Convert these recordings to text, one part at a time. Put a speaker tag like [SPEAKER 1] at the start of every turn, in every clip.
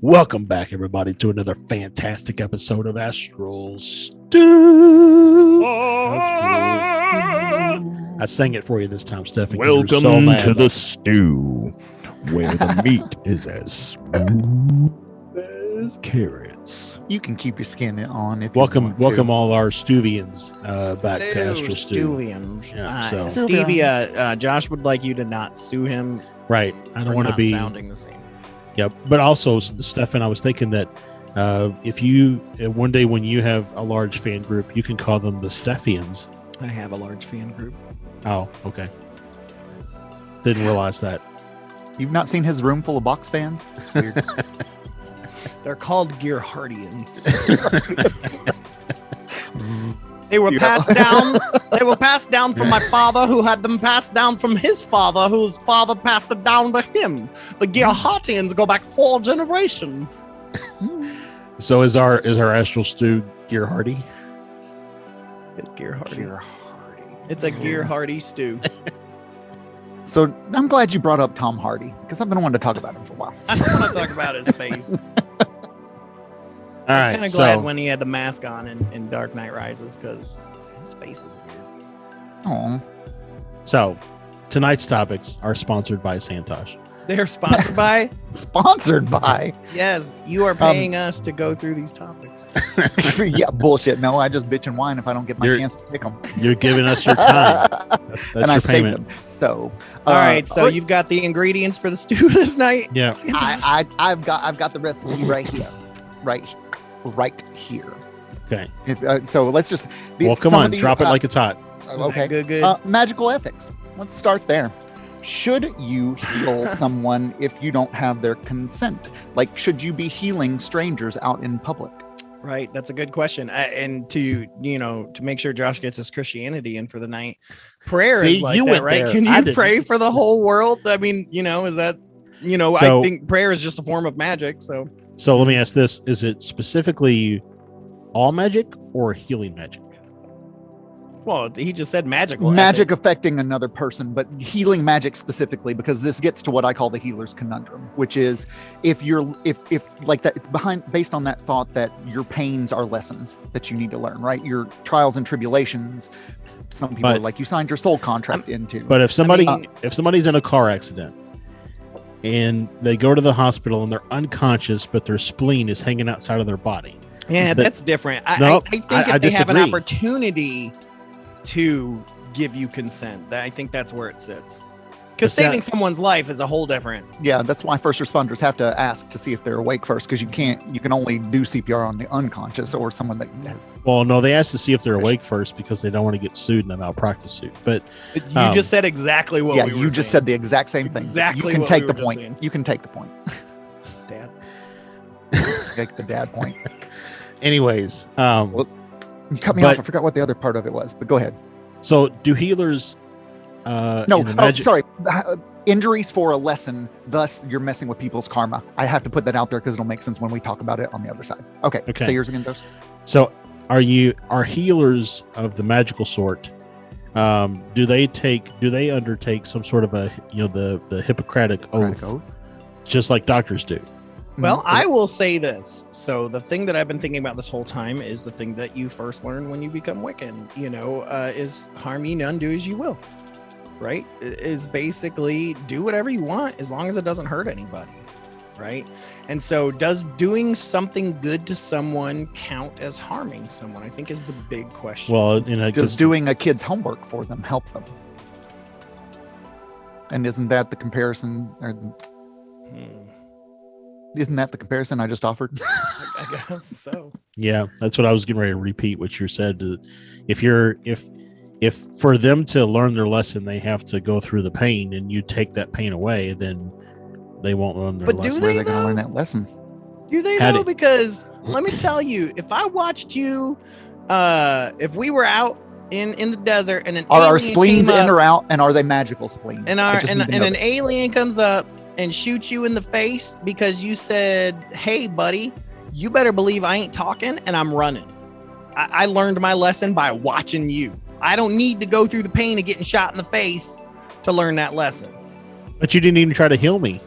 [SPEAKER 1] Welcome back, everybody, to another fantastic episode of Astral Stew. I sang it for you this time, Stephanie.
[SPEAKER 2] Welcome to the stew, where the meat is as smooth as carrots.
[SPEAKER 3] You can keep your skin on if
[SPEAKER 1] welcome,
[SPEAKER 3] you want
[SPEAKER 1] welcome
[SPEAKER 3] to.
[SPEAKER 1] all our Stewians back to Astral Stew.
[SPEAKER 4] Stewians.
[SPEAKER 1] Yeah, so-
[SPEAKER 4] Stevie, Josh would like you to not sue him.
[SPEAKER 1] Right. I don't want to be
[SPEAKER 4] sounding the same.
[SPEAKER 1] Yep. But also, Stefan, I was thinking that if you one day when you have a large fan group, you can call them the Steffians.
[SPEAKER 4] I have a large fan group.
[SPEAKER 1] Oh, okay. Didn't realize that.
[SPEAKER 3] You've not seen his room full of box fans? It's weird.
[SPEAKER 4] They're called Gearhardians. They were passed down. They were passed down from my father, who had them passed down from his father, whose father passed it down to him. The Gearhardians go back 4 generations.
[SPEAKER 1] So is our Astral Stew Gear Hardy?
[SPEAKER 4] It's Gearhardy. It's a Gearhardy stew.
[SPEAKER 3] So I'm glad you brought up Tom Hardy, because I've been wanting to talk about him for a while.
[SPEAKER 4] I don't want to talk about his face.
[SPEAKER 1] All
[SPEAKER 4] I was
[SPEAKER 1] right.
[SPEAKER 4] kind of glad when he had the mask on in Dark Knight Rises, because his face is weird.
[SPEAKER 3] Oh,
[SPEAKER 1] So tonight's topics are sponsored by Santosh.
[SPEAKER 4] They're sponsored by.
[SPEAKER 3] sponsored by.
[SPEAKER 4] Yes, you are paying us to go through these topics.
[SPEAKER 3] Yeah, bullshit. No, I just bitch and whine if I don't get my
[SPEAKER 1] You're-
[SPEAKER 3] chance to pick them.
[SPEAKER 1] You're giving us your time. That's
[SPEAKER 3] And I
[SPEAKER 1] your
[SPEAKER 3] saved
[SPEAKER 1] payment.
[SPEAKER 3] them. So,
[SPEAKER 4] All right, so you've got the ingredients for the stew this night.
[SPEAKER 1] Yeah.
[SPEAKER 3] I've got the recipe right here, right here.
[SPEAKER 1] Okay.
[SPEAKER 3] So let's just.
[SPEAKER 1] Well, come on, drop it like it's hot.
[SPEAKER 3] Okay.
[SPEAKER 4] Good.
[SPEAKER 3] Magical ethics. Let's start there. Should you heal someone if you don't have their consent? Like, should you be healing strangers out in public?
[SPEAKER 4] Right, that's a good question. And to make sure Josh gets his Christianity in for the night, prayer
[SPEAKER 1] See,
[SPEAKER 4] is like
[SPEAKER 1] you
[SPEAKER 4] that,
[SPEAKER 1] went
[SPEAKER 4] right?
[SPEAKER 1] there.
[SPEAKER 4] Can
[SPEAKER 1] I
[SPEAKER 4] you
[SPEAKER 1] didn't.
[SPEAKER 4] pray for the whole world? I mean, is that,
[SPEAKER 1] So-
[SPEAKER 4] I think prayer is just a form of magic. So
[SPEAKER 1] So let me ask this: is it specifically all magic or healing magic?
[SPEAKER 4] well, he just said magical.
[SPEAKER 3] Magic
[SPEAKER 4] ethics.
[SPEAKER 3] affecting another person, but healing magic specifically, because this gets to what I call the healer's conundrum, which is if like that, it's based on that thought that your pains are lessons that you need to learn, right? Your trials and tribulations. Some people are like, you signed your soul contract into.
[SPEAKER 1] But if somebody's in a car accident and they go to the hospital and they're unconscious, but their spleen is hanging outside of their body.
[SPEAKER 4] Yeah, that's different. I think if
[SPEAKER 1] I
[SPEAKER 4] they have an
[SPEAKER 1] disagree.
[SPEAKER 4] opportunity to give you consent, I think that's where it sits.
[SPEAKER 1] But
[SPEAKER 4] Because saving someone's life is a whole different.
[SPEAKER 3] Yeah, that's why first responders have to ask to see if they're awake first, because you can only do CPR on the unconscious or someone that has.
[SPEAKER 1] Well, no, they ask to see if they're awake first because they don't want to get sued in a malpractice suit. But
[SPEAKER 4] You just said exactly what.
[SPEAKER 3] Yeah,
[SPEAKER 4] we were
[SPEAKER 3] you just
[SPEAKER 4] saying.
[SPEAKER 3] said the exact same thing.
[SPEAKER 4] Exactly
[SPEAKER 3] You can
[SPEAKER 4] what
[SPEAKER 3] take
[SPEAKER 4] we
[SPEAKER 3] the
[SPEAKER 4] were just
[SPEAKER 3] point.
[SPEAKER 4] saying.
[SPEAKER 3] You can take the point.
[SPEAKER 4] Dad.
[SPEAKER 3] Take the dad point.
[SPEAKER 1] anyways,
[SPEAKER 3] You cut me
[SPEAKER 1] But-
[SPEAKER 3] off. I forgot what the other part of it was, but go ahead.
[SPEAKER 1] so do healers?
[SPEAKER 3] No,
[SPEAKER 1] in the magic-
[SPEAKER 3] sorry. Injuries for a lesson. Thus, you're messing with people's karma. I have to put that out there because it'll make sense when we talk about it on the other side. Okay.
[SPEAKER 1] Okay.
[SPEAKER 3] Say yours again, Dose.
[SPEAKER 1] So are healers of the magical sort? Do they undertake some sort of a the Hippocratic oath, just like doctors do?
[SPEAKER 4] Well, I will say this. So the thing that I've been thinking about this whole time is the thing that you first learn when you become Wiccan, is harm ye none, do as you will. Right? Is basically do whatever you want as long as it doesn't hurt anybody. Right? And so does doing something good to someone count as harming someone? I think is the big question.
[SPEAKER 1] Well,
[SPEAKER 3] Does doing a kid's homework for them help them? And isn't that the comparison? Or isn't that the comparison I just offered?
[SPEAKER 4] I guess so.
[SPEAKER 1] yeah, that's what I was getting ready to repeat. What you said. If for them to learn their lesson, they have to go through the pain, and you take that pain away, then they won't learn their
[SPEAKER 4] But do
[SPEAKER 1] lesson.
[SPEAKER 3] Where are
[SPEAKER 4] they
[SPEAKER 3] they going to
[SPEAKER 4] though?
[SPEAKER 3] learn that lesson?
[SPEAKER 4] Do they
[SPEAKER 1] Had
[SPEAKER 4] though?
[SPEAKER 1] it.
[SPEAKER 4] Because let me tell you, if I watched you, if we were out in the desert and an
[SPEAKER 3] Are our
[SPEAKER 4] alien
[SPEAKER 3] spleens
[SPEAKER 4] came
[SPEAKER 3] in
[SPEAKER 4] up,
[SPEAKER 3] or out? And are they magical spleens?
[SPEAKER 4] and
[SPEAKER 3] I just need to know
[SPEAKER 4] an
[SPEAKER 3] this.
[SPEAKER 4] alien comes up and shoots you in the face because you said, "Hey, buddy, you better believe I ain't talking and I'm running." I learned my lesson by watching you. I don't need to go through the pain of getting shot in the face to learn that lesson.
[SPEAKER 1] But you didn't even try to heal me.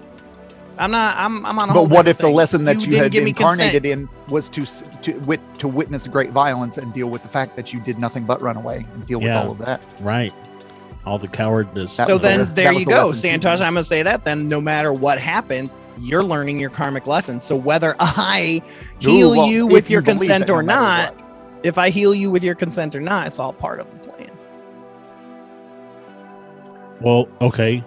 [SPEAKER 4] I'm on a
[SPEAKER 3] But
[SPEAKER 4] whole
[SPEAKER 3] what if the
[SPEAKER 4] thing.
[SPEAKER 3] lesson that you
[SPEAKER 4] didn't
[SPEAKER 3] had
[SPEAKER 4] give me
[SPEAKER 3] incarnated
[SPEAKER 4] consent.
[SPEAKER 3] in was to witness great violence and deal with the fact that you did nothing but run away and deal with
[SPEAKER 1] Yeah.
[SPEAKER 3] all of that?
[SPEAKER 1] Right. All the cowardness.
[SPEAKER 3] That
[SPEAKER 4] So
[SPEAKER 3] was the
[SPEAKER 4] then
[SPEAKER 3] les-
[SPEAKER 4] there
[SPEAKER 3] that was
[SPEAKER 4] you
[SPEAKER 3] the
[SPEAKER 4] go,
[SPEAKER 3] lesson too.
[SPEAKER 4] Santosh. I'm gonna say that then. No matter what happens, you're learning your karmic lesson. So whether I heal
[SPEAKER 3] well,
[SPEAKER 4] you
[SPEAKER 3] if
[SPEAKER 4] with
[SPEAKER 3] you
[SPEAKER 4] your
[SPEAKER 3] believe
[SPEAKER 4] consent
[SPEAKER 3] that,
[SPEAKER 4] or
[SPEAKER 3] no matter
[SPEAKER 4] not,
[SPEAKER 3] what.
[SPEAKER 4] if I heal you with your consent or not, it's all part of the plan.
[SPEAKER 1] Well, okay.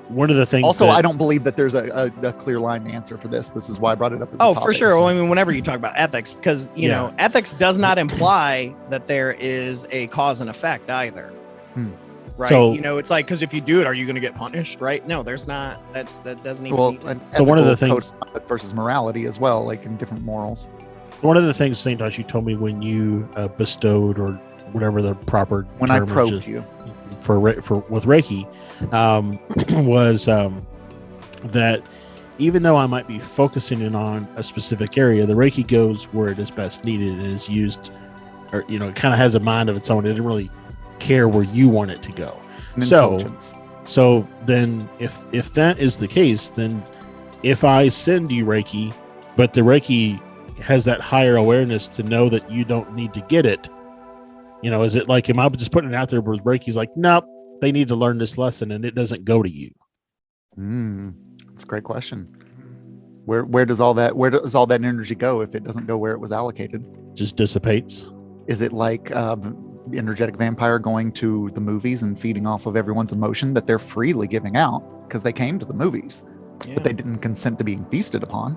[SPEAKER 1] One of the things.
[SPEAKER 3] Also,
[SPEAKER 1] that,
[SPEAKER 3] I don't believe that there's a clear line answer for this. This is why I brought it up as a
[SPEAKER 4] Oh,
[SPEAKER 3] topic.
[SPEAKER 4] for sure. Well, I mean, whenever you talk about ethics, because you
[SPEAKER 1] Yeah.
[SPEAKER 4] know, ethics does not imply that there is a cause and effect either. Right.
[SPEAKER 1] So-
[SPEAKER 4] you know, it's like, because if you do it, are you going to get punished? Right. No, there's not. That doesn't even.
[SPEAKER 3] Well,
[SPEAKER 4] need-
[SPEAKER 3] an
[SPEAKER 1] So one of the
[SPEAKER 3] ethical
[SPEAKER 1] things-
[SPEAKER 3] code of conduct versus morality as well, like in different morals.
[SPEAKER 1] One of the things, St. Tosh, you told me when you bestowed or whatever the proper
[SPEAKER 3] When I
[SPEAKER 1] term is,
[SPEAKER 3] probed
[SPEAKER 1] just
[SPEAKER 3] you,
[SPEAKER 1] for with Reiki, was that even though I might be focusing in on a specific area, the Reiki goes where it is best needed and is used, or you know, it kind of has a mind of its own. It didn't really care where you want it to go.
[SPEAKER 3] an
[SPEAKER 1] So-
[SPEAKER 3] intelligence.
[SPEAKER 1] So then, if that is the case, then if I send you Reiki, but the Reiki has that higher awareness to know that you don't need to get it, you know, is it like, am I just putting it out there where Reiki's like, nope, they need to learn this lesson and it doesn't go to you?
[SPEAKER 3] That's a great question. Where does all that energy go if it doesn't go where it was allocated?
[SPEAKER 1] Just dissipates.
[SPEAKER 3] Is it like energetic vampire going to the movies and feeding off of everyone's emotion that they're freely giving out because they came to the movies,
[SPEAKER 4] Yeah.
[SPEAKER 3] but they didn't consent to being feasted upon?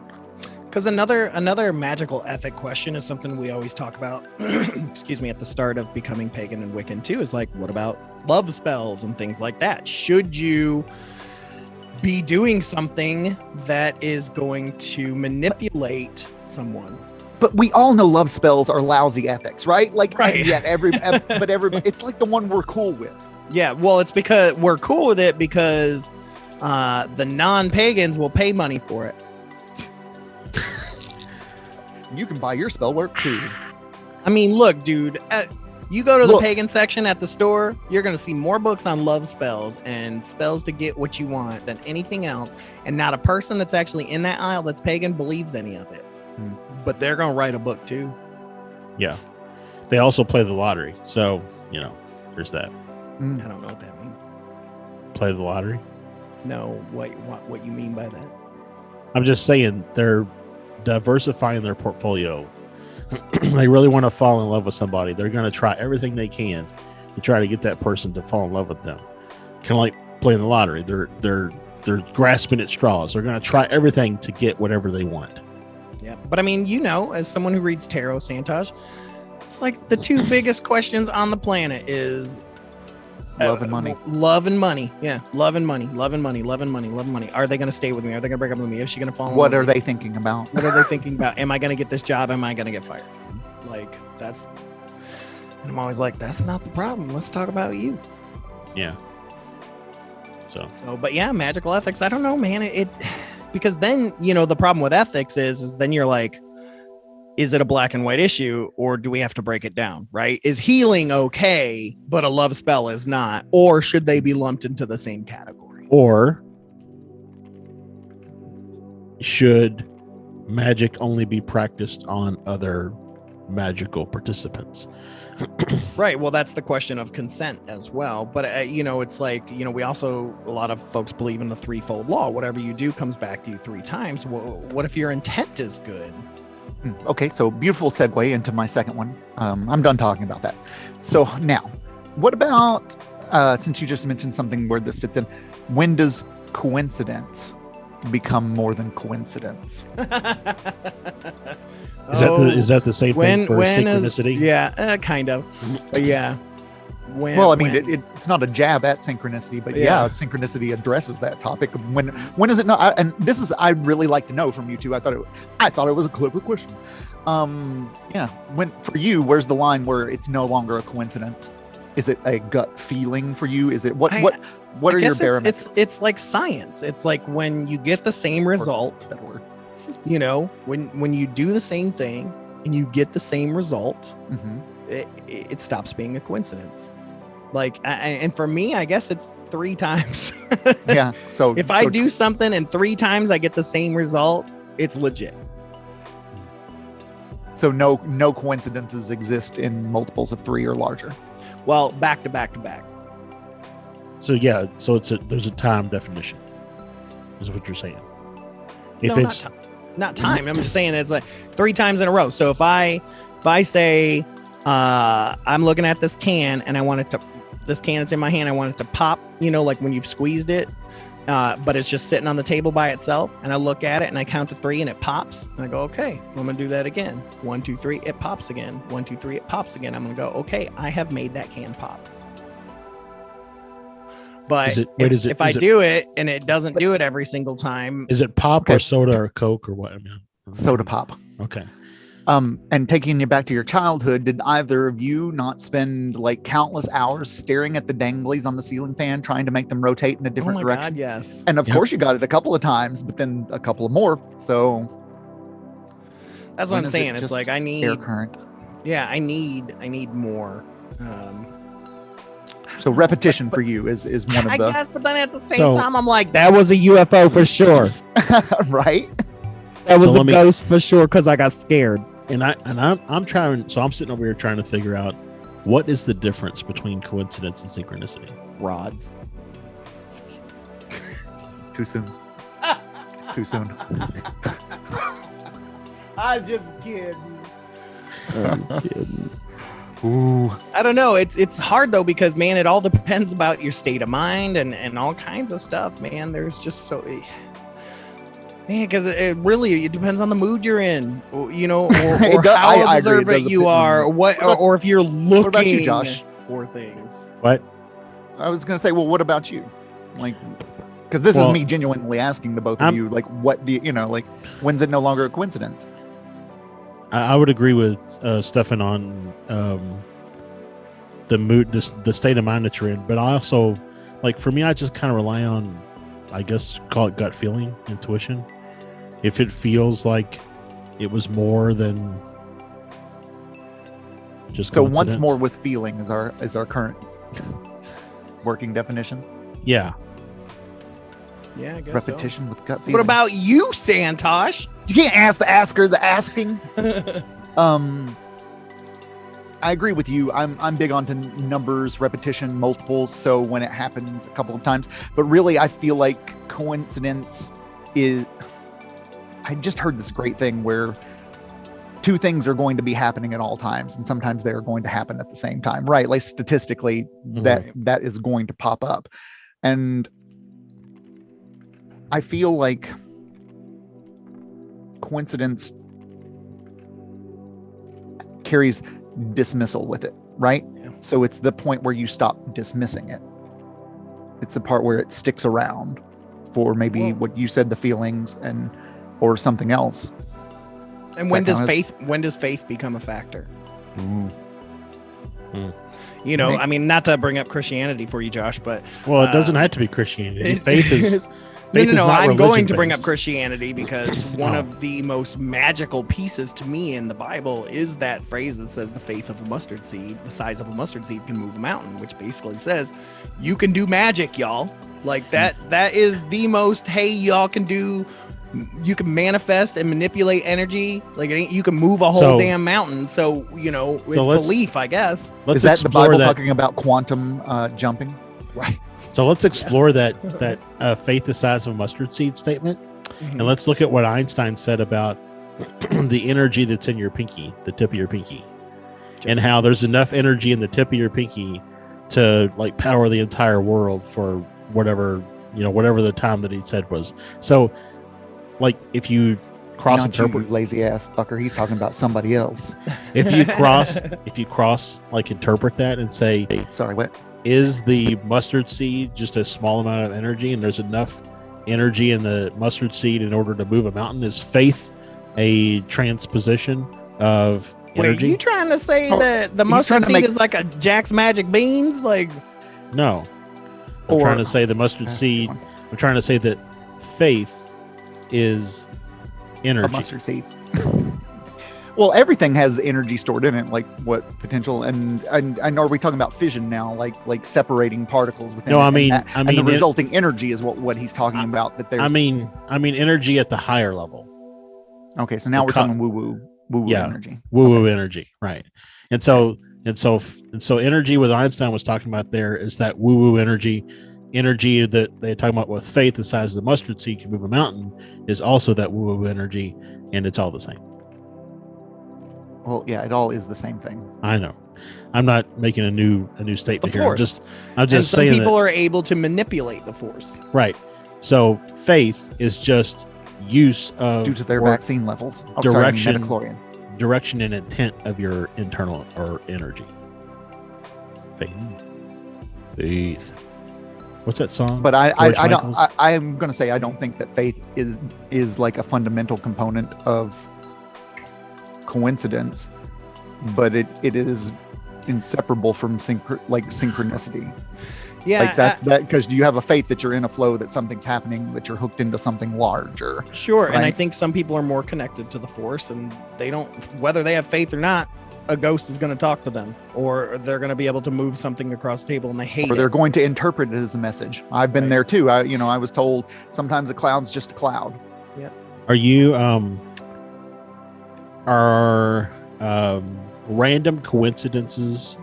[SPEAKER 4] Because another magical ethic question is something we always talk about. Excuse me, at the start of becoming pagan and Wiccan too, is like, what about love spells and things like that? Should you be doing something that is going to manipulate someone?
[SPEAKER 3] But we all know love spells are lousy ethics, right? Like,
[SPEAKER 4] Right.
[SPEAKER 3] and yet it's like the one we're cool with.
[SPEAKER 4] Yeah, well, it's because we're cool with it because the non-pagans will pay money for it.
[SPEAKER 3] You can buy your spell work too.
[SPEAKER 4] I mean, look, dude, you go to the
[SPEAKER 3] Look.
[SPEAKER 4] pagan section at the store, you're going to see more books on love spells and spells to get what you want than anything else. And not a person that's actually in that aisle that's pagan believes any of it. But they're going to write a book too.
[SPEAKER 1] Yeah. They also play the lottery. So, you know, there's that.
[SPEAKER 4] I don't know what that means.
[SPEAKER 1] Play the lottery.
[SPEAKER 4] No, what you mean by that?
[SPEAKER 1] I'm just saying they're diversifying their portfolio. They really want to fall in love with somebody. They're going to try everything they can to try to get that person to fall in love with them. Kind of like playing the lottery. They're grasping at straws. They're going to try everything to get whatever they want.
[SPEAKER 4] Yeah. But I mean, you know, as someone who reads tarot, Santosh, it's like the two biggest questions on the planet is
[SPEAKER 3] Love and money.
[SPEAKER 4] Love and money. Yeah. Love and money. Love and money. Love and money. Love and money. Are they going to stay with me? Are they going to break up with me? Is she going to fall in
[SPEAKER 3] What
[SPEAKER 4] love
[SPEAKER 3] are
[SPEAKER 4] with me?
[SPEAKER 3] they thinking about?
[SPEAKER 4] What are they thinking about? Am I going to get this job? Am I going to get fired? Like, that's, and I'm always like, that's not the problem. Let's talk about you.
[SPEAKER 1] Yeah. So,
[SPEAKER 4] But yeah, magical ethics. I don't know, man. It because then, you know, the problem with ethics is then you're like, is it a black and white issue, or do we have to break it down? Right? Is healing okay, but a love spell is not, or should they be lumped into the same category?
[SPEAKER 1] or should magic only be practiced on other magical participants?
[SPEAKER 4] Right. Well, that's the question of consent as well. But, you know, it's like, you know, we also, a lot of folks believe in the threefold law. Whatever you do comes back to you three times. Well, what if your intent is good?
[SPEAKER 3] Okay, so beautiful segue into my second one. I'm done talking about that. So now, what about, since you just mentioned something where this fits in, when does coincidence become more than coincidence?
[SPEAKER 1] Is that the same thing for synchronicity?
[SPEAKER 4] Yeah, kind of. But yeah.
[SPEAKER 3] Well, I mean, it's not a jab at synchronicity, but
[SPEAKER 4] Yeah.
[SPEAKER 3] synchronicity addresses that topic. When is it not? And this is, I'd really like to know from you two. I thought it was a clever question. When for you, where's the line where it's no longer a coincidence? Is it a gut feeling for you? Is it what are your barometers?
[SPEAKER 4] It's like science. It's like when you get the same result,
[SPEAKER 3] Better word.
[SPEAKER 4] you know, when you do the same thing and you get the same result,
[SPEAKER 3] Mhm.
[SPEAKER 4] it stops being a coincidence. Like, and for me, I guess it's 3 times.
[SPEAKER 3] Yeah. So
[SPEAKER 4] If I do something and 3 times I get the same result, it's legit.
[SPEAKER 3] So no coincidences exist in multiples of 3 or larger.
[SPEAKER 4] Well, back to back to back.
[SPEAKER 1] So yeah, so there's a time definition, is what you're saying. If
[SPEAKER 4] No,
[SPEAKER 1] it's
[SPEAKER 4] not time. I'm just saying it's like 3 times in a row. So if I say I'm looking at this can and I want it to, this can that's in my hand, I want it to pop, like when you've squeezed it, but it's just sitting on the table by itself, and I look at it and I count to 3 and it pops, and I go, okay, I'm gonna do that again. 1, 2, 3, it pops again. 1, 2, 3, it pops again. I'm gonna go, okay, I have made that can pop. But if I do it and it doesn't do it every single time,
[SPEAKER 1] is it pop or soda or Coke or what? I mean,
[SPEAKER 3] Soda pop.
[SPEAKER 1] Okay.
[SPEAKER 3] And taking you back to your childhood, did either of you not spend like countless hours staring at the danglies on the ceiling fan, trying to make them rotate in a different direction?
[SPEAKER 4] God, yes.
[SPEAKER 3] And of course you got it a couple of times, but then a couple of more. So
[SPEAKER 4] that's what I'm saying. It's like I need
[SPEAKER 3] air current.
[SPEAKER 4] Yeah, I need more.
[SPEAKER 3] So repetition for you is one of
[SPEAKER 4] I
[SPEAKER 3] the
[SPEAKER 4] guess, but then at the same time, I'm like, that was a UFO for sure.
[SPEAKER 3] right.
[SPEAKER 4] That was a ghost for sure because I got scared.
[SPEAKER 1] And I'm trying. So I'm sitting over here trying to figure out what is the difference between coincidence and synchronicity.
[SPEAKER 4] Rods.
[SPEAKER 3] Too soon. Too soon.
[SPEAKER 4] I'm just kidding.
[SPEAKER 3] Ooh.
[SPEAKER 4] I don't know. It's hard though, because man, it all depends about your state of mind and all kinds of stuff, man. There's just so because it really depends on the mood you're in, or how observant you are, or if you're looking.
[SPEAKER 3] What about you, Josh?
[SPEAKER 4] For things.
[SPEAKER 1] What?
[SPEAKER 3] I was gonna say, well, what about you? Like, because this is me genuinely asking the both of you, like, what do you like? When's it no longer a coincidence?
[SPEAKER 1] I would agree with Stefan on the mood, the state of mind that you're in. But I also, like, for me, I just kind of rely on, I guess, call it gut feeling, intuition. If it feels like it was more than just
[SPEAKER 3] so once more with feeling is our current working definition.
[SPEAKER 1] Yeah.
[SPEAKER 4] Yeah, I guess
[SPEAKER 3] repetition with gut feeling.
[SPEAKER 4] What about you, Santosh?
[SPEAKER 3] You can't ask the asker the asking. I agree with you. I'm big onto numbers, repetition, multiples. So when it happens a couple of times, but really I feel like coincidence is, I just heard this great thing where 2 things are going to be happening at all times, and sometimes they are going to happen at the same time, right? Like statistically, that is going to pop up. And I feel like coincidence carries dismissal with it, right? Yeah. So it's the point where you stop dismissing it. It's the part where it sticks around for maybe what you said, the feelings or something else.
[SPEAKER 4] And when does faith become a factor? I mean, not to bring up Christianity for you, Josh, but
[SPEAKER 1] it doesn't have to be Christianity. Faith is
[SPEAKER 4] No, I'm going to bring up Christianity because one of the most magical pieces to me in the Bible is that phrase that says the faith of a mustard seed, the size of a mustard seed can move a mountain, which basically says you can do magic, y'all. Like that is the most, hey, y'all can do, you can manifest and manipulate energy. Like you can move a whole damn mountain. So, it's belief, I guess.
[SPEAKER 3] Is that the Bible talking about quantum jumping?
[SPEAKER 4] Right.
[SPEAKER 1] So let's explore that faith the size of a mustard seed statement. And let's look at what Einstein said about the energy that's in your pinky, the tip of your pinky, and how there's enough energy in the tip of your pinky to like power the entire world for whatever the time that he said was. So like if you cross interpret,
[SPEAKER 3] lazy ass fucker, he's talking about somebody else.
[SPEAKER 1] If you cross like interpret that and say,
[SPEAKER 3] sorry, what?
[SPEAKER 1] Is the mustard seed just a small amount of energy, and there's enough energy in the mustard seed in order to move a mountain? Is faith a transposition of energy?
[SPEAKER 4] Wait, you trying to say that the mustard seed is like a Jack's Magic Beans? Like,
[SPEAKER 1] no. I'm trying to say the mustard seed. I'm trying to say that faith is energy.
[SPEAKER 3] A mustard seed. Well, everything has energy stored in it, like what potential and are we talking about fission now, like separating particles within?
[SPEAKER 1] No,
[SPEAKER 3] it,
[SPEAKER 1] I mean,
[SPEAKER 3] and the resulting energy is what he's talking about. That there's.
[SPEAKER 1] I mean, energy at the higher level.
[SPEAKER 3] Okay, so now we're talking woo energy.
[SPEAKER 1] Woo energy, right? And so energy, what Einstein was talking about there is that woo energy that they're talking about with faith the size of the mustard seed can move a mountain is also that woo energy, and it's all the same.
[SPEAKER 3] Well, yeah, it all is the same thing.
[SPEAKER 1] I know. I'm not making a new statement here.
[SPEAKER 4] Force.
[SPEAKER 1] I'm just
[SPEAKER 4] some
[SPEAKER 1] saying
[SPEAKER 4] people are able to manipulate the force.
[SPEAKER 1] Right. So faith is just use of
[SPEAKER 3] due to their vaccine levels.
[SPEAKER 1] Direction,
[SPEAKER 3] metachlorian.
[SPEAKER 1] Direction and intent of your internal or energy. Faith. What's that song?
[SPEAKER 3] But I'm going to say I don't think that faith is like a fundamental component of coincidence, but it is inseparable from synchronicity.
[SPEAKER 4] Yeah,
[SPEAKER 3] like that because you have a faith that you're in a flow, that something's happening, that you're hooked into something larger.
[SPEAKER 4] Sure,
[SPEAKER 3] right?
[SPEAKER 4] And I think some people are more connected to the force, and they don't, whether they have faith or not, a ghost is going to talk to them, or they're going to be able to move something across the table, and they hate it.
[SPEAKER 3] Or they're going to interpret it as a message. I've been there too. I was told sometimes a cloud's just a cloud.
[SPEAKER 4] Yeah.
[SPEAKER 1] Are you random coincidences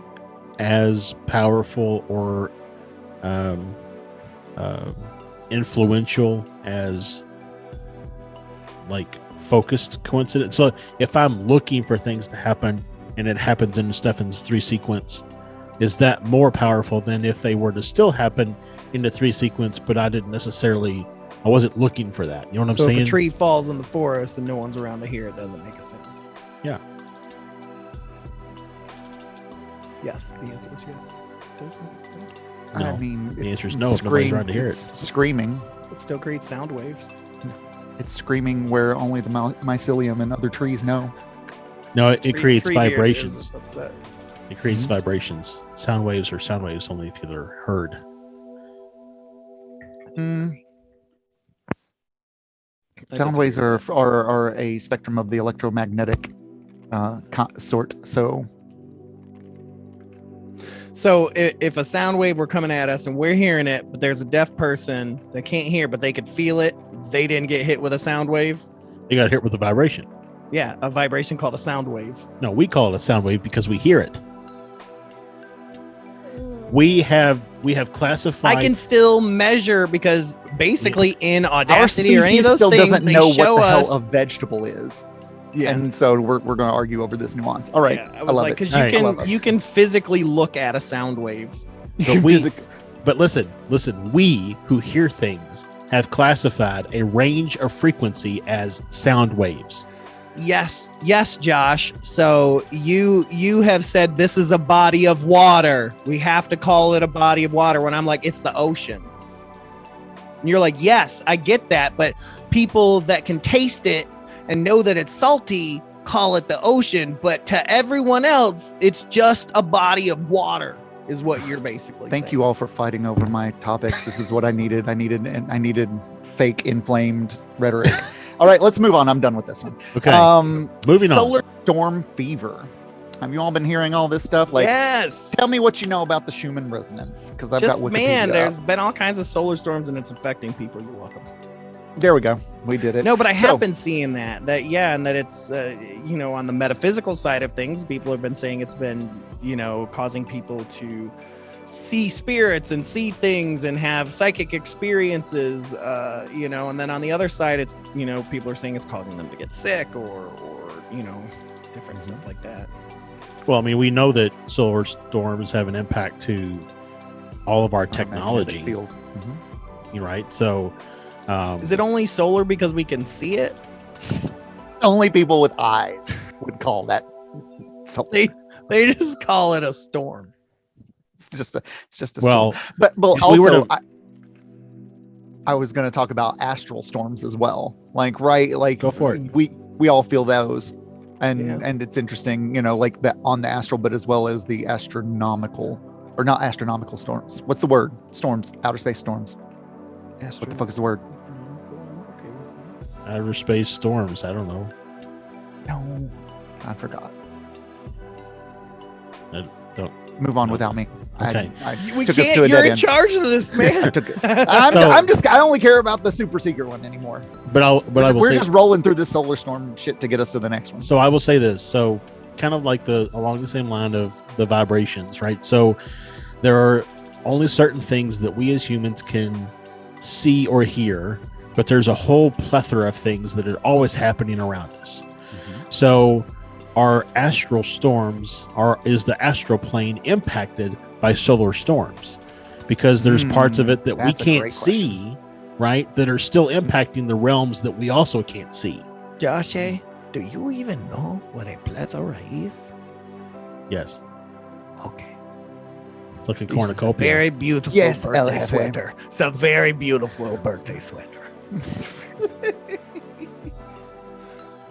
[SPEAKER 1] as powerful or influential as like focused coincidence? So if I'm looking for things to happen and it happens in Stefan's 3 sequence, is that more powerful than if they were to still happen in the 3 sequence, but I wasn't looking for that? You know what I'm saying?
[SPEAKER 4] If a tree falls in the forest and no one's around to hear it, doesn't make a sound.
[SPEAKER 1] Yeah.
[SPEAKER 4] Yes, the answer is yes.
[SPEAKER 1] No,
[SPEAKER 3] I mean,
[SPEAKER 1] the answer is no. If nobody's around to hear it.
[SPEAKER 3] Screaming.
[SPEAKER 4] It still creates sound waves.
[SPEAKER 3] It's screaming where only the mycelium and other trees know.
[SPEAKER 1] No, it creates vibrations. It creates
[SPEAKER 3] Mm-hmm.
[SPEAKER 1] vibrations. Sound waves are sound waves only if they're heard.
[SPEAKER 3] Sound waves are a spectrum of the electromagnetic sort.
[SPEAKER 4] So if a sound wave were coming at us and we're hearing it, but there's a deaf person that can't hear, but they could feel it, they didn't get hit with a sound wave.
[SPEAKER 1] They got hit with a vibration.
[SPEAKER 4] Yeah, a vibration called a sound wave.
[SPEAKER 1] No, we call it a sound wave because we hear it. We have classified.
[SPEAKER 4] I can still measure because basically in Audacity
[SPEAKER 3] our
[SPEAKER 4] or any of those
[SPEAKER 3] still
[SPEAKER 4] things,
[SPEAKER 3] doesn't
[SPEAKER 4] they
[SPEAKER 3] know
[SPEAKER 4] show
[SPEAKER 3] what the
[SPEAKER 4] us
[SPEAKER 3] hell a vegetable is.
[SPEAKER 4] Yeah.
[SPEAKER 3] And so we're going to argue over this nuance. All right.
[SPEAKER 4] Yeah,
[SPEAKER 3] I love it.
[SPEAKER 4] because you can physically look at a sound wave.
[SPEAKER 1] But listen, we who hear things have classified a range of frequency as sound waves.
[SPEAKER 4] Yes, Josh. So you have said this is a body of water. We have to call it a body of water. When I'm like, it's the ocean. And you're like, yes, I get that. But people that can taste it and know that it's salty call it the ocean. But to everyone else, it's just a body of water, is what you're basically
[SPEAKER 3] Thank
[SPEAKER 4] saying.
[SPEAKER 3] you all for fighting over my topics. This is what I needed. I needed fake inflamed rhetoric. All right, let's move on. I'm done with this one.
[SPEAKER 1] Okay. Moving on.
[SPEAKER 3] Solar storm fever. Have you all been hearing all this stuff?
[SPEAKER 4] Yes.
[SPEAKER 3] Tell me what you know about the Schumann resonance, because I've got Wikipedia.
[SPEAKER 4] There's been all kinds of solar storms and it's affecting people. You're welcome.
[SPEAKER 3] There we go. We did it.
[SPEAKER 4] No, but I have been seeing that and that it's, on the metaphysical side of things, people have been saying it's been, causing people to see spirits and see things and have psychic experiences, and then on the other side, it's, people are saying it's causing them to get sick or different stuff like that.
[SPEAKER 1] Well, I mean, we know that solar storms have an impact to all of our technology,
[SPEAKER 3] field.
[SPEAKER 1] Right? So,
[SPEAKER 4] is it only solar because we can see it?
[SPEAKER 3] Only people with eyes would call that solar.
[SPEAKER 4] They just call it a storm.
[SPEAKER 3] It's just a
[SPEAKER 1] well,
[SPEAKER 3] storm. But also, I was going to talk about astral storms as well.
[SPEAKER 1] Go for it.
[SPEAKER 3] We all feel those, and it's interesting, like that on the astral, but as well as the astronomical, or not astronomical storms. What's the word? Storms, outer space storms. What the fuck is the word?
[SPEAKER 1] Outer space storms. I don't know.
[SPEAKER 3] No. I forgot.
[SPEAKER 1] Don't.
[SPEAKER 3] Move on without me.
[SPEAKER 1] Okay.
[SPEAKER 3] I
[SPEAKER 4] We
[SPEAKER 3] took us
[SPEAKER 4] can't.
[SPEAKER 3] to a
[SPEAKER 4] You're
[SPEAKER 3] dead
[SPEAKER 4] in
[SPEAKER 3] end.
[SPEAKER 4] charge of this, man.
[SPEAKER 3] I took it. I only care about the super secret one anymore.
[SPEAKER 1] But I will
[SPEAKER 3] We're
[SPEAKER 1] say,
[SPEAKER 3] just rolling through this solar storm shit to get us to the next one.
[SPEAKER 1] so I will say this. So kind of like along the same line of the vibrations, right? So there are only certain things that we as humans can see or hear, but there's a whole plethora of things that are always happening around us. So our astral storms is the astral plane impacted by solar storms? Because there's parts of it that we
[SPEAKER 3] that's a
[SPEAKER 1] can't
[SPEAKER 3] great
[SPEAKER 1] see, right? That are still impacting the realms that we also can't see.
[SPEAKER 5] Josh, do you even know what a plethora is?
[SPEAKER 1] Yes.
[SPEAKER 5] Okay.
[SPEAKER 1] It's like a
[SPEAKER 5] This is a
[SPEAKER 1] cornucopia.
[SPEAKER 5] very beautiful
[SPEAKER 3] Yes,
[SPEAKER 5] birthday
[SPEAKER 3] LFA.
[SPEAKER 5] sweater. It's a very beautiful birthday sweater.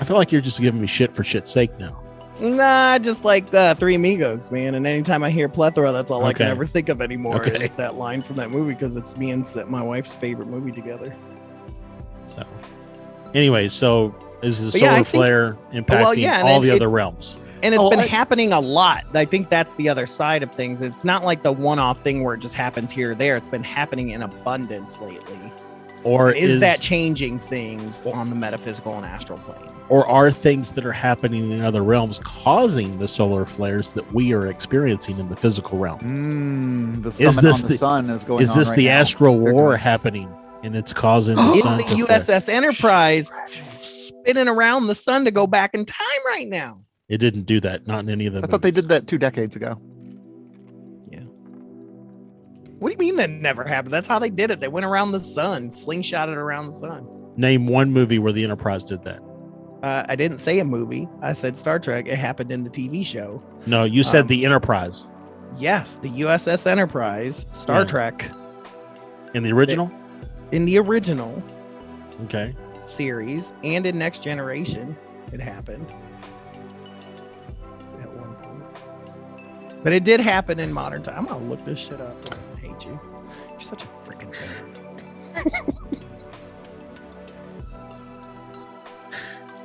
[SPEAKER 1] I feel like you're just giving me shit for shit's sake now.
[SPEAKER 4] Nah, just like Three Amigos, man. And anytime I hear plethora, that's all I can
[SPEAKER 1] Okay.
[SPEAKER 4] ever think of anymore.
[SPEAKER 1] Okay.
[SPEAKER 4] Is that line from that movie, because it's me and my wife's favorite movie together.
[SPEAKER 1] So, anyway, so is the
[SPEAKER 4] But yeah,
[SPEAKER 1] solar
[SPEAKER 4] I think-
[SPEAKER 1] flare impacting
[SPEAKER 4] yeah, and
[SPEAKER 1] all
[SPEAKER 4] then
[SPEAKER 1] the other
[SPEAKER 4] it's-
[SPEAKER 1] realms?
[SPEAKER 4] And it's
[SPEAKER 3] Oh,
[SPEAKER 4] been
[SPEAKER 3] I-
[SPEAKER 4] happening a lot. I think that's the other side of things. It's not like the one-off thing where it just happens here or there. It's been happening in abundance lately.
[SPEAKER 1] Or
[SPEAKER 4] Is that changing things on the metaphysical and astral plane?
[SPEAKER 1] or are things that are happening in other realms causing the solar flares that we are experiencing in the physical realm?
[SPEAKER 3] The summit
[SPEAKER 1] this
[SPEAKER 3] on the
[SPEAKER 1] the-
[SPEAKER 3] sun is going
[SPEAKER 1] Is
[SPEAKER 3] on
[SPEAKER 1] this
[SPEAKER 3] right
[SPEAKER 1] the
[SPEAKER 3] now.
[SPEAKER 1] astral
[SPEAKER 3] They're
[SPEAKER 1] war
[SPEAKER 3] doing this.
[SPEAKER 1] happening and it's causing the
[SPEAKER 4] Is
[SPEAKER 1] sun
[SPEAKER 4] the
[SPEAKER 1] to flare?
[SPEAKER 4] USS Enterprise spinning around the sun to go back in time right now?
[SPEAKER 1] It didn't do that. Not in any of the
[SPEAKER 3] I thought they
[SPEAKER 1] movies.
[SPEAKER 3] did that 2 decades ago.
[SPEAKER 4] What do you mean that never happened? That's how they did it. They went around the sun, slingshotted around the sun.
[SPEAKER 1] Name one movie where the Enterprise did that.
[SPEAKER 4] I didn't say a movie. I said Star Trek. It happened in the TV show.
[SPEAKER 1] No, you said
[SPEAKER 4] Um,
[SPEAKER 1] the Enterprise
[SPEAKER 4] Yes, the USS Enterprise, Star
[SPEAKER 1] Yeah.
[SPEAKER 4] Trek,
[SPEAKER 1] in the original.
[SPEAKER 4] in the original
[SPEAKER 1] Okay.
[SPEAKER 4] series and in Next Generation, it happened at one point. But it did happen in modern time. I'm gonna look this shit up. I hate you. You're such a freaking nerd.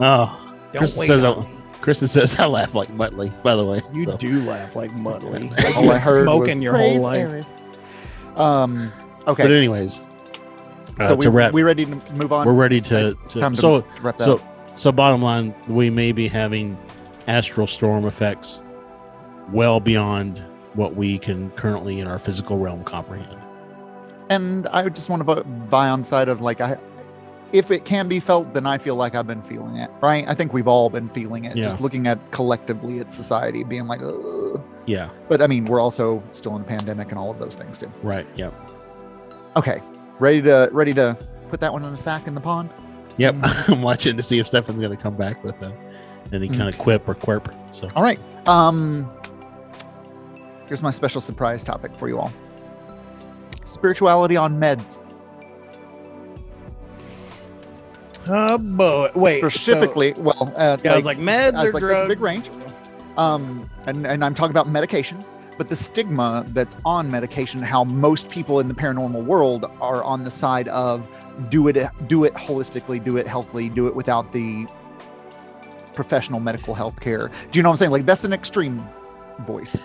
[SPEAKER 1] Oh,
[SPEAKER 4] Don't
[SPEAKER 1] Kristen
[SPEAKER 4] wait
[SPEAKER 1] says
[SPEAKER 4] on
[SPEAKER 1] I-
[SPEAKER 4] me.
[SPEAKER 1] Kristen says I laugh like Muttley. By the way,
[SPEAKER 4] You
[SPEAKER 1] so.
[SPEAKER 4] do laugh like Muttley.
[SPEAKER 3] All
[SPEAKER 4] You've
[SPEAKER 3] I
[SPEAKER 4] been
[SPEAKER 3] heard
[SPEAKER 4] smoking
[SPEAKER 3] was
[SPEAKER 4] your whole life.
[SPEAKER 3] Okay.
[SPEAKER 1] But anyways,
[SPEAKER 3] So
[SPEAKER 1] to wrap,
[SPEAKER 3] we ready to move on?
[SPEAKER 1] we're ready to.
[SPEAKER 3] It's time to
[SPEAKER 1] so
[SPEAKER 3] wrap that
[SPEAKER 1] so
[SPEAKER 3] up.
[SPEAKER 1] so bottom line, we may be having astral storm effects well beyond what we can currently in our physical realm comprehend.
[SPEAKER 3] And I just want to buy on side of like if it can be felt, then I feel like I've been feeling it, right? I think we've all been feeling it.
[SPEAKER 1] Yeah.
[SPEAKER 3] Just looking at collectively at society, being like, ugh.
[SPEAKER 1] Yeah.
[SPEAKER 3] But I mean, we're also still in a pandemic and all of those things too.
[SPEAKER 1] Right. Yep.
[SPEAKER 3] Okay, ready to put that one in the sack in the pond.
[SPEAKER 1] Yep. I'm watching to see if Stefan's going to come back with any kind of quip or quirp. So
[SPEAKER 3] All right. Here's my special surprise topic for you all. Spirituality on meds.
[SPEAKER 4] Oh boy! Wait.
[SPEAKER 3] Specifically,
[SPEAKER 4] I was like meds
[SPEAKER 3] I was
[SPEAKER 4] or
[SPEAKER 3] like,
[SPEAKER 4] drugs.
[SPEAKER 3] that's a big range. And I'm talking about medication, but the stigma that's on medication, how most people in the paranormal world are on the side of do it holistically, do it healthily, do it without the professional medical health care. Do you know what I'm saying? Like that's an extreme voice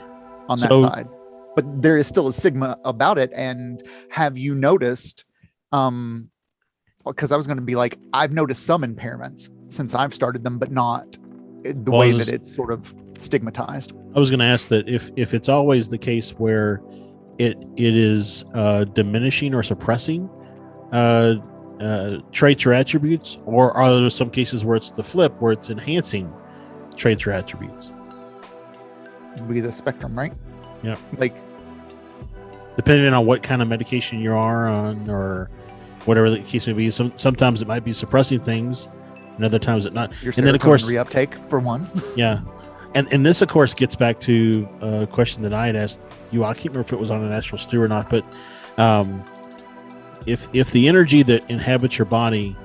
[SPEAKER 3] on that
[SPEAKER 1] So-
[SPEAKER 3] side, but there is still a stigma about it. And have you noticed, because I was going to be like, I've noticed some impairments since I've started them, but not the
[SPEAKER 1] Well,
[SPEAKER 3] way
[SPEAKER 1] this-
[SPEAKER 3] that it's sort of stigmatized.
[SPEAKER 1] I was going to ask that if it's always the case where it is diminishing or suppressing traits or attributes, or are there some cases where it's the flip, where it's enhancing traits or attributes?
[SPEAKER 3] Would be the spectrum, right?
[SPEAKER 1] Yeah.
[SPEAKER 3] Like,
[SPEAKER 1] Depending on what kind of medication you are on, or whatever the case may be. Sometimes it might be suppressing things, and other times it not.
[SPEAKER 3] your
[SPEAKER 1] And then, of course-
[SPEAKER 3] serotonin reuptake for one.
[SPEAKER 1] Yeah. And this, of course, gets back to a question that I had asked you. I can't remember if it was on an Astral Stew or not, but if the energy that inhabits your body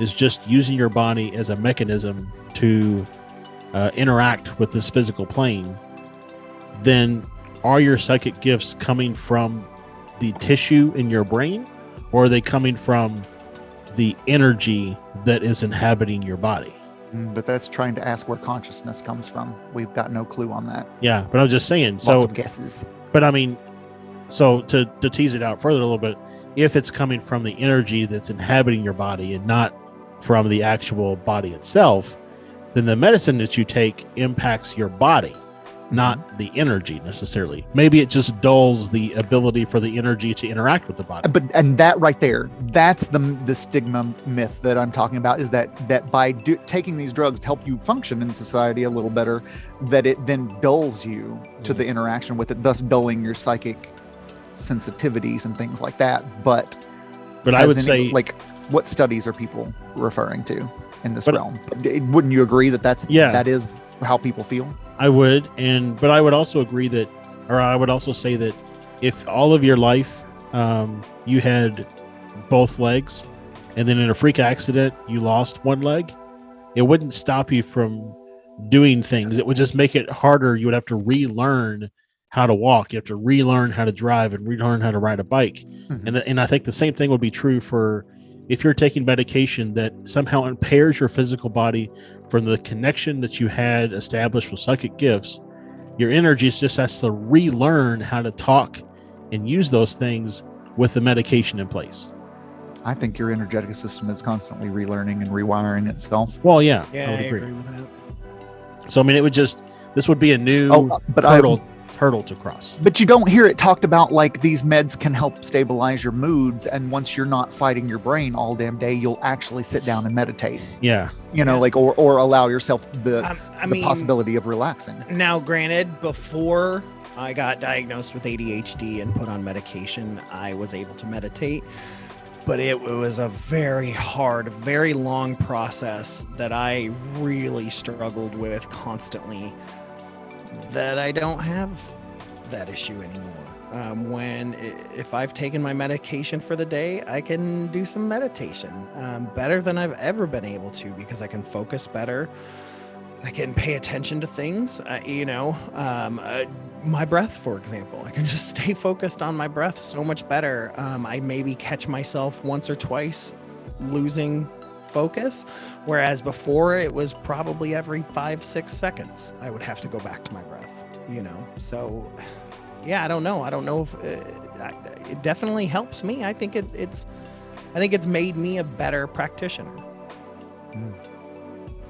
[SPEAKER 1] is just using your body as a mechanism to interact with this physical plane, then are your psychic gifts coming from the tissue in your brain, or are they coming from the energy that is inhabiting your body?
[SPEAKER 3] But that's trying to ask where consciousness comes from. We've got no clue on that.
[SPEAKER 1] Yeah, but I'm just saying.
[SPEAKER 3] Lots
[SPEAKER 1] So,
[SPEAKER 3] of guesses.
[SPEAKER 1] but I mean, so to tease it out further a little bit, if it's coming from the energy that's inhabiting your body and not from the actual body itself, then the medicine that you take impacts your body, not the energy necessarily. Maybe it just dulls the ability for the energy to interact with the body.
[SPEAKER 3] And that right there, that's the stigma myth that I'm talking about, is that by taking these drugs to help you function in society a little better, that it then dulls you to the interaction with it, thus dulling your psychic sensitivities and things like that. But
[SPEAKER 1] I would say,
[SPEAKER 3] like, what studies are people referring to in this realm? Wouldn't you agree that that is how people feel?
[SPEAKER 1] I would, but I would also agree that, or I would also say that if all of your life you had both legs, and then in a freak accident you lost one leg, it wouldn't stop you from doing things. It would just make it harder. You would have to relearn how to walk. You have to relearn how to drive and relearn how to ride a bike. And I think the same thing would be true for if you're taking medication that somehow impairs your physical body from the connection that you had established with psychic gifts. Your energy just has to relearn how to talk and use those things with the medication in place.
[SPEAKER 3] I think your energetic system is constantly relearning and rewiring itself.
[SPEAKER 1] Well, yeah,
[SPEAKER 4] Yeah,
[SPEAKER 1] I would
[SPEAKER 4] I
[SPEAKER 1] agree.
[SPEAKER 4] agree with that.
[SPEAKER 1] So, I mean, this would be a new hurdle to cross.
[SPEAKER 3] But you don't hear it talked about like these meds can help stabilize your moods, and once you're not fighting your brain all damn day, you'll actually sit down and meditate.
[SPEAKER 1] Yeah.
[SPEAKER 3] Like or allow yourself the
[SPEAKER 4] mean,
[SPEAKER 3] possibility of relaxing.
[SPEAKER 4] Now, granted, before I got diagnosed with ADHD and put on medication, I was able to meditate, but it was a very hard, very long process that I really struggled with constantly, that I don't have that issue anymore. If I've taken my medication for the day, I can do some meditation better than I've ever been able to, because I can focus better. I can pay attention to things, my breath, for example. I can just stay focused on my breath so much better. I maybe catch myself once or twice losing focus, whereas before it was probably every 5-6 seconds I would have to go back to my breath, so yeah, I don't know if it definitely helps me. I think it's made me a better practitioner,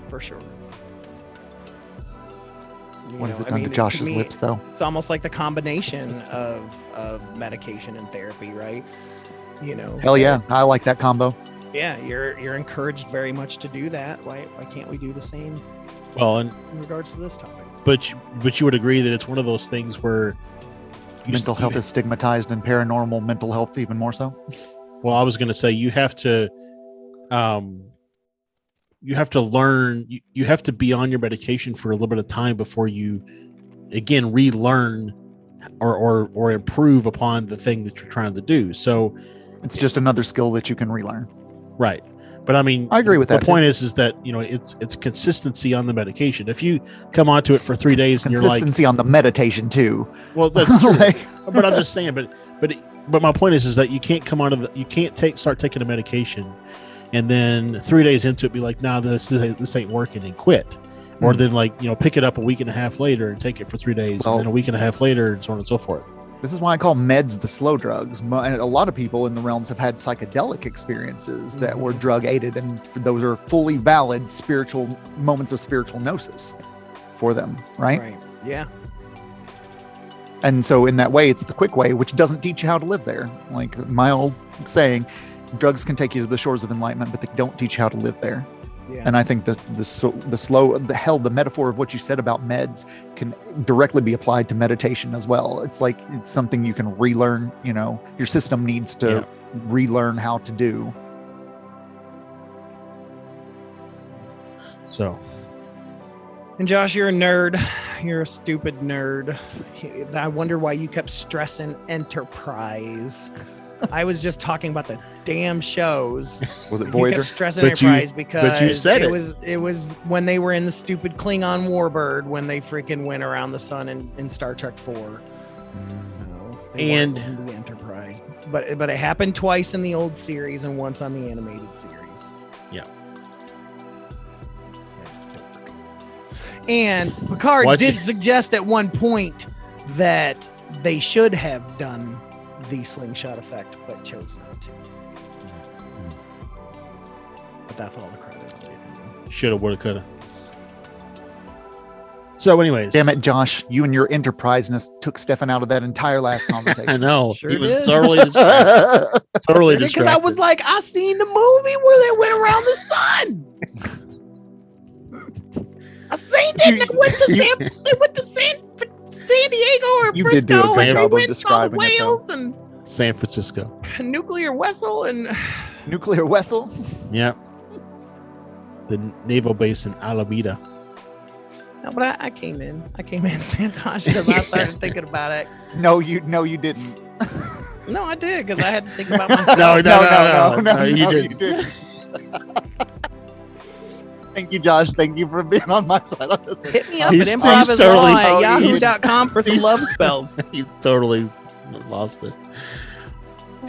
[SPEAKER 4] for sure.
[SPEAKER 3] What has it done to Josh's lips, though?
[SPEAKER 4] It's almost like the combination of medication and therapy, right?
[SPEAKER 3] Hell yeah, I like that combo.
[SPEAKER 4] Yeah, you're encouraged very much to do that. Why can't we do the same?
[SPEAKER 1] Well, in
[SPEAKER 4] regards to this topic,
[SPEAKER 1] but you would agree that it's one of those things where
[SPEAKER 3] mental health is stigmatized, and paranormal mental health even more so.
[SPEAKER 1] Well, I was going to say you have to learn. You have to be on your medication for a little bit of time before you, again, relearn or improve upon the thing that you're trying to do. So
[SPEAKER 3] it's just another skill that you can relearn.
[SPEAKER 1] Right. But I mean,
[SPEAKER 3] I agree with that.
[SPEAKER 1] The point is that, it's consistency on the medication. If you come onto it for 3 days and you're like,
[SPEAKER 3] consistency on the meditation too.
[SPEAKER 1] Well, that's true. But I'm just saying, but my point is that you can't come onto you can't start taking a medication and then 3 days into it be like, nah, this ain't working, and quit. Or then pick it up a week and a half later and take it for 3 days, and then a week and a half later, and so on and so forth.
[SPEAKER 3] This is why I call meds the slow drugs. And a lot of people in the realms have had psychedelic experiences that were drug aided, and those are fully valid spiritual moments of spiritual gnosis for them, right?
[SPEAKER 4] Right. Yeah.
[SPEAKER 3] And so in that way, it's the quick way, which doesn't teach you how to live there. Like my old saying, drugs can take you to the shores of enlightenment, but they don't teach you how to live there.
[SPEAKER 4] Yeah.
[SPEAKER 3] And I think the metaphor of what you said about meds can directly be applied to meditation as well. It's like it's something you can relearn, your system needs to relearn how to do.
[SPEAKER 1] So.
[SPEAKER 4] And Josh, you're a nerd. You're a stupid nerd. I wonder why you kept stressing Enterprise. I was just talking about the damn shows.
[SPEAKER 3] Was it Voyager?
[SPEAKER 4] You kept stressing Enterprise because
[SPEAKER 1] you said
[SPEAKER 4] it was when they were in the stupid Klingon Warbird, when they freaking went around the sun in Star Trek 4. So
[SPEAKER 1] and
[SPEAKER 4] in the Enterprise, but it happened twice in the old series and once on the animated series.
[SPEAKER 1] Yeah.
[SPEAKER 4] And Picard
[SPEAKER 1] Watch
[SPEAKER 4] did
[SPEAKER 1] it.
[SPEAKER 4] suggest at one point that they should have done the slingshot effect, but chose not to. But that's all the credit.
[SPEAKER 1] Shoulda, woulda, coulda. So, anyways,
[SPEAKER 3] Damn it, Josh! You and your enterpriseness took Stefan out of that entire last conversation.
[SPEAKER 1] I know
[SPEAKER 4] Sure
[SPEAKER 1] he was
[SPEAKER 4] did.
[SPEAKER 1] totally distracted. Totally
[SPEAKER 4] Because
[SPEAKER 1] distracted.
[SPEAKER 4] I was like, I seen the movie where they went around the sun. I seen that.
[SPEAKER 3] You-
[SPEAKER 4] They went to San Diego or
[SPEAKER 3] You
[SPEAKER 4] Frisco,
[SPEAKER 3] did do a great
[SPEAKER 4] and
[SPEAKER 3] job
[SPEAKER 4] we
[SPEAKER 3] of
[SPEAKER 4] went and saw the
[SPEAKER 3] describing it, though.
[SPEAKER 4] whales and
[SPEAKER 1] San Francisco.
[SPEAKER 4] nuclear vessel and
[SPEAKER 3] Nuclear vessel.
[SPEAKER 1] Yep. The naval base in Alameda.
[SPEAKER 4] no, but I came in Santosh because I started thinking about it.
[SPEAKER 3] No, you didn't.
[SPEAKER 4] No, I did because I had to think about myself.
[SPEAKER 1] No, you didn't.
[SPEAKER 3] didn't. Thank you, Josh. Thank you for being on my side on this.
[SPEAKER 4] Hit me up
[SPEAKER 1] He's-
[SPEAKER 4] at improv
[SPEAKER 1] he's
[SPEAKER 4] is
[SPEAKER 1] totally-
[SPEAKER 4] law at
[SPEAKER 3] he's-
[SPEAKER 4] yahoo.com for some love spells.
[SPEAKER 1] He totally lost it.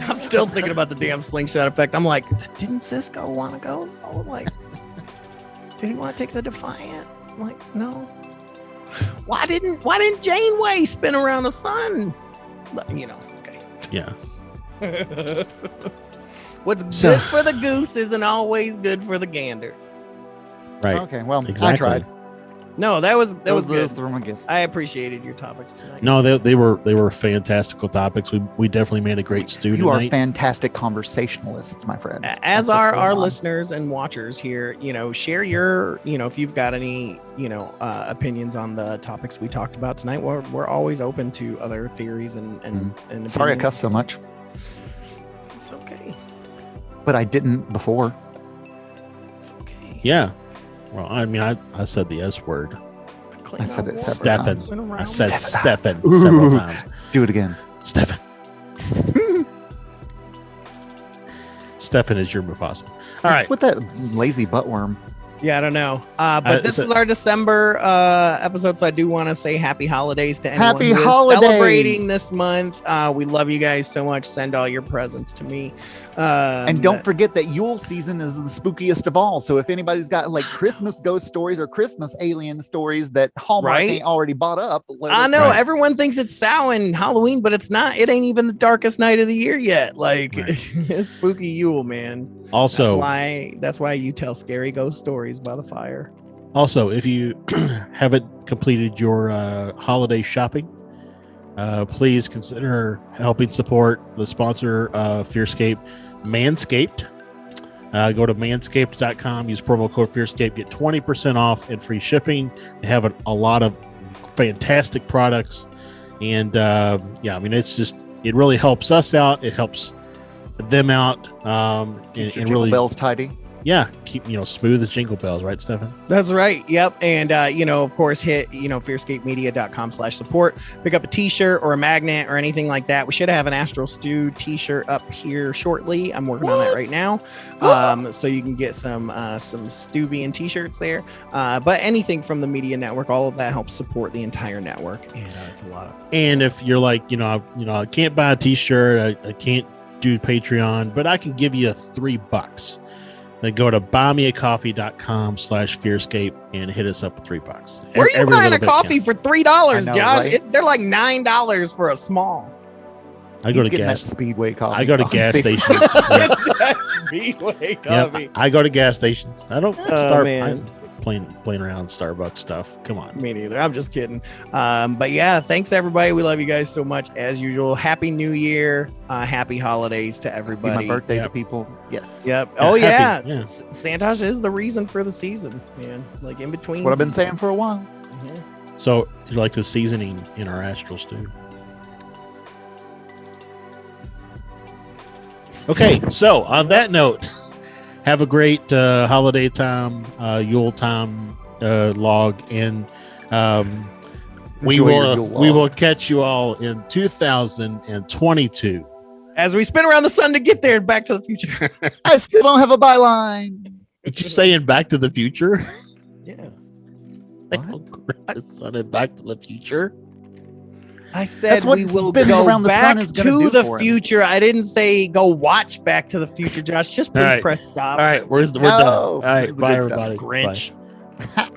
[SPEAKER 4] I'm still thinking about the damn slingshot effect. I'm like, didn't Cisco want to go? though? Like, did he want to take the Defiant? I'm like, no. Why didn't Janeway spin around the sun? But, okay.
[SPEAKER 1] Yeah.
[SPEAKER 4] What's
[SPEAKER 1] So-
[SPEAKER 4] good for the goose isn't always good for the gander.
[SPEAKER 1] Right.
[SPEAKER 3] Okay, well,
[SPEAKER 1] Exactly.
[SPEAKER 3] I tried.
[SPEAKER 4] No, that was good.
[SPEAKER 3] Those were my gifts.
[SPEAKER 4] I appreciated your topics tonight.
[SPEAKER 1] No, they were fantastical topics. We definitely made a great stew
[SPEAKER 3] You are
[SPEAKER 1] tonight.
[SPEAKER 3] fantastic conversationalists, my friend.
[SPEAKER 4] As are our listeners and watchers here, share your, if you've got any, opinions on the topics we talked about tonight. We're always open to other theories and
[SPEAKER 3] Sorry I
[SPEAKER 4] opinions.
[SPEAKER 3] cussed so much,
[SPEAKER 4] It's okay.
[SPEAKER 3] but I didn't before.
[SPEAKER 4] It's okay.
[SPEAKER 1] Yeah. Well, I mean, I said the S word.
[SPEAKER 3] I said it several
[SPEAKER 1] Stefan.
[SPEAKER 3] times.
[SPEAKER 1] I said
[SPEAKER 3] Stefan.
[SPEAKER 1] Stefan several times.
[SPEAKER 3] Do it again.
[SPEAKER 1] Stefan. Stefan is your Mufasa. All
[SPEAKER 3] What's
[SPEAKER 1] right.
[SPEAKER 3] with that lazy buttworm?
[SPEAKER 4] Yeah, I don't know. But this is our December episode, so I do want to say happy holidays to anyone
[SPEAKER 3] Happy
[SPEAKER 4] who is
[SPEAKER 3] holidays!
[SPEAKER 4] celebrating this month. We love you guys so much. Send all your presents to me.
[SPEAKER 3] And don't forget that Yule season is the spookiest of all. So if anybody's got like Christmas ghost stories or Christmas alien stories that Hallmark
[SPEAKER 4] Right?
[SPEAKER 3] ain't already bought up, let
[SPEAKER 4] I
[SPEAKER 3] us
[SPEAKER 4] know
[SPEAKER 1] Right.
[SPEAKER 4] everyone thinks it's Samhain Halloween, but it's not. It ain't even the darkest night of the year yet. Like
[SPEAKER 1] Right.
[SPEAKER 4] it's spooky Yule, man.
[SPEAKER 1] Also,
[SPEAKER 4] That's why you tell scary ghost stories by the fire.
[SPEAKER 1] if you haven't completed your holiday shopping, please consider helping support the sponsor of Fearscape, Manscaped. Go to manscaped.com, use promo code Fearscape, get 20% off and free shipping. They have a lot of fantastic products. And it really helps us out. It helps them out.
[SPEAKER 3] Keep your
[SPEAKER 1] And
[SPEAKER 3] jingle
[SPEAKER 1] really,
[SPEAKER 3] bells tidy.
[SPEAKER 1] yeah, keep, smooth as jingle bells, right, Stefan?
[SPEAKER 4] That's right. Yep. And, of course, hit, fearscapemedia.com/support. Pick up a t-shirt or a magnet or anything like that. We should have an Astral Stew t-shirt up here shortly. I'm working on that right now. So you can get some Stewbian t-shirts there. But anything from the media network, all of that helps support the entire network. And it's a lot of
[SPEAKER 1] And if you're like, I can't buy a t-shirt, I can't do Patreon, but I can give you $3. Then go to buymeacoffee.com/fearscape and hit us up with $3.
[SPEAKER 4] Where are you
[SPEAKER 1] Every
[SPEAKER 4] buying a
[SPEAKER 1] little bit
[SPEAKER 4] coffee
[SPEAKER 1] counts.
[SPEAKER 4] for $3,
[SPEAKER 3] I know,
[SPEAKER 4] Josh?
[SPEAKER 3] right?
[SPEAKER 4] They're like $9 for a small.
[SPEAKER 1] I go
[SPEAKER 3] He's
[SPEAKER 1] to
[SPEAKER 3] getting that
[SPEAKER 1] gas.
[SPEAKER 3] Speedway coffee.
[SPEAKER 1] I go to gas
[SPEAKER 3] See?
[SPEAKER 1] stations. Yep.
[SPEAKER 4] That's Speedway
[SPEAKER 1] Yep, I go to gas stations. I don't
[SPEAKER 4] Oh,
[SPEAKER 1] start
[SPEAKER 4] man.
[SPEAKER 1] playing around Starbucks stuff. Come on.
[SPEAKER 4] Me neither. I'm just kidding. But yeah, thanks everybody. We love you guys so much as usual. Happy New Year. Happy holidays to
[SPEAKER 3] Be
[SPEAKER 4] everybody.
[SPEAKER 3] my birthday to
[SPEAKER 1] Yep.
[SPEAKER 3] people. Yes.
[SPEAKER 4] Yep. Oh yeah.
[SPEAKER 1] happy, yeah.
[SPEAKER 4] Santosh is the reason for the season, man. Like in between.
[SPEAKER 3] That's what I've been saying for a while.
[SPEAKER 4] Mhm.
[SPEAKER 1] So you like the seasoning in our Astral Stew? Okay, so on that note, have a great holiday time, Yule time log, and we
[SPEAKER 3] Enjoy your Yule
[SPEAKER 1] will
[SPEAKER 3] log.
[SPEAKER 1] catch you all in 2022.
[SPEAKER 4] As we spin around the sun to get there, Back to the Future.
[SPEAKER 3] I still don't have a byline.
[SPEAKER 1] Did you say in Back to the Future?
[SPEAKER 4] Yeah.
[SPEAKER 1] It's on in Back to the Future.
[SPEAKER 4] I said
[SPEAKER 3] That's what
[SPEAKER 4] we will
[SPEAKER 3] spinning
[SPEAKER 4] go
[SPEAKER 3] around the sun
[SPEAKER 4] back
[SPEAKER 3] is gonna
[SPEAKER 4] to
[SPEAKER 3] do
[SPEAKER 4] the
[SPEAKER 3] for him.
[SPEAKER 4] future. I didn't say go watch Back to the Future, Josh. Just please
[SPEAKER 1] All right.
[SPEAKER 4] press stop.
[SPEAKER 1] All right, we're done.
[SPEAKER 3] No,
[SPEAKER 1] All
[SPEAKER 3] this
[SPEAKER 1] right,
[SPEAKER 3] is the
[SPEAKER 1] bye
[SPEAKER 3] good stuff.
[SPEAKER 1] everybody. Bye.
[SPEAKER 4] Grinch.